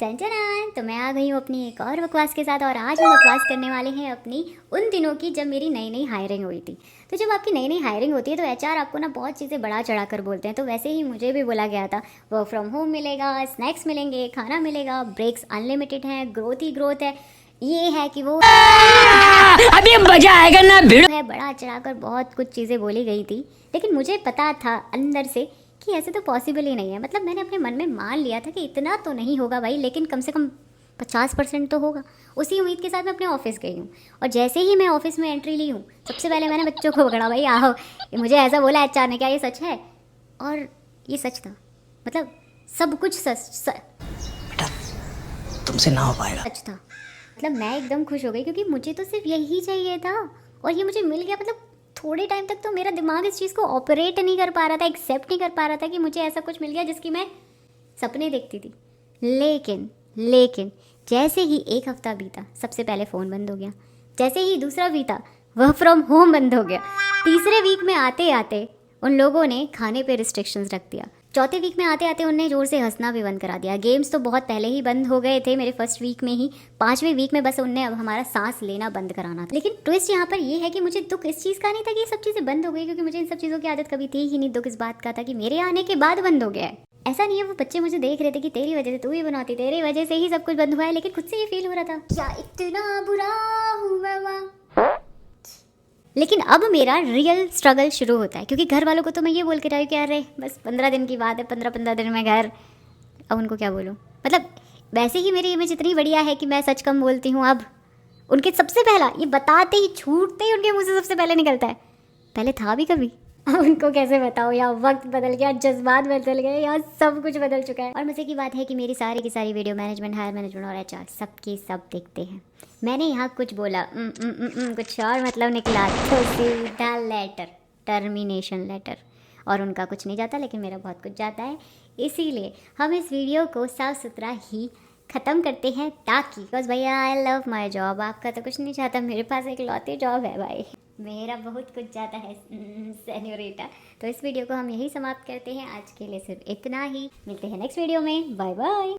Ton तो मैं आ गई हूँ अपनी एक और बकवास के साथ। और आज हम बकवास करने वाले हैं अपनी उन दिनों की जब मेरी नई नई हायरिंग हुई थी। तो जब आपकी नई नई हायरिंग होती है तो एचआर आपको ना बहुत चीज़ें बढ़ा चढ़ा कर बोलते हैं। तो वैसे ही मुझे भी बोला गया था, वर्क फ्रॉम होम मिलेगा, स्नैक्स मिलेंगे, खाना मिलेगा, ब्रेक्स अनलिमिटेड हैं, ग्रोथ ही ग्रोथ है, ये है कि वो अभी मजा आएगा ना भिड़ो है। बढ़ा चढ़ाकर बहुत कुछ चीज़ें बोली गई थी, लेकिन मुझे पता था अंदर से कि ऐसे तो पॉसिबल ही नहीं है। मतलब मैंने अपने मन में मान लिया था कि इतना तो नहीं होगा भाई, लेकिन कम से कम 50% तो होगा। उसी उम्मीद के साथ मैं अपने ऑफिस गई हूँ। और जैसे ही मैं ऑफिस में एंट्री ली हूँ, सबसे पहले मैंने बच्चों को पकड़ा, भाई आओ, मुझे ऐसा बोला एचआर ने, क्या ये सच है? और ये सच था। मतलब सब कुछ बेटा तुमसे ना हो पाएगा। सच था। मतलब मैं एकदम खुश हो गई क्योंकि मुझे तो सिर्फ यही चाहिए था और ये मुझे मिल गया। मतलब थोड़े टाइम तक तो मेरा दिमाग इस चीज़ को ऑपरेट नहीं कर पा रहा था, एक्सेप्ट नहीं कर पा रहा था कि मुझे ऐसा कुछ मिल गया जिसकी मैं सपने देखती थी। लेकिन जैसे ही एक हफ्ता बीता, सबसे पहले फ़ोन बंद हो गया। जैसे ही दूसरा बीता, वर्क फ्रॉम होम बंद हो गया। तीसरे वीक में आते आते उन लोगों ने खाने पे रिस्ट्रिक्शंस रख दिया। चौथे वीक में आते आते उनने ज़ोर से हंसना भी बंद करा दिया। गेम्स तो बहुत पहले ही बंद हो गए थे मेरे फर्स्ट वीक में ही। 5वें वीक में बस उनने अब हमारा सांस लेना बंद कराना था। लेकिन ट्विस्ट यहाँ पर ये है कि मुझे दुख इस चीज़ का नहीं था कि ये सब चीज़ें बंद हो गई, क्योंकि मुझे इन सब चीज़ों की आदत कभी थी ही नहीं। दुख इस बात का था कि मेरे आने के बाद बंद हो गया है। ऐसा नहीं है, वो बच्चे मुझे देख रहे थे कि तेरी वजह से तू ही बनाती, तेरी वजह से ही सब कुछ बंद हुआ है, लेकिन खुद से ये फील हो रहा था क्या इतना बुरा हूँ मैं। लेकिन अब मेरा रियल स्ट्रगल शुरू होता है, क्योंकि घर वालों को तो मैं ये बोल के रही हूँ कि अरे बस 15 दिन की बात है, 15 दिन में घर। अब उनको क्या बोलूँ? मतलब वैसे ही मेरी इमेज इतनी बढ़िया है कि मैं सच कम बोलती हूँ। अब उनके सबसे पहला ये बताते ही, छूटते ही उनके मुँह से सबसे पहले निकलता है, पहले था भी कभी। अब उनको कैसे बताओ यार, वक्त बदल गया, जज्बात बदल गए यार, सब कुछ बदल चुका है। और मजे की बात है कि मेरी सारी की सारी वीडियो मैनेजमेंट, हायर मैनेजमेंट और एचआर सबके सब देखते हैं। मैंने यहाँ कुछ बोला कुछ और मतलब निकला तो सीधा लेटर, टर्मिनेशन लेटर। और उनका कुछ नहीं जाता, लेकिन मेरा बहुत कुछ जाता है। इसीलिए हम इस वीडियो को साफ सुथरा ही ख़त्म करते हैं, ताकि बस भैया आई लव माई जॉब, आपका तो कुछ नहीं चाहता, मेरे पास एक लौती जॉब है भाई, मेरा बहुत कुछ जाता है सेन्योरिटा। तो इस वीडियो को हम यही समाप्त करते हैं। आज के लिए सिर्फ इतना ही। मिलते हैं नेक्स्ट वीडियो में। Bye bye.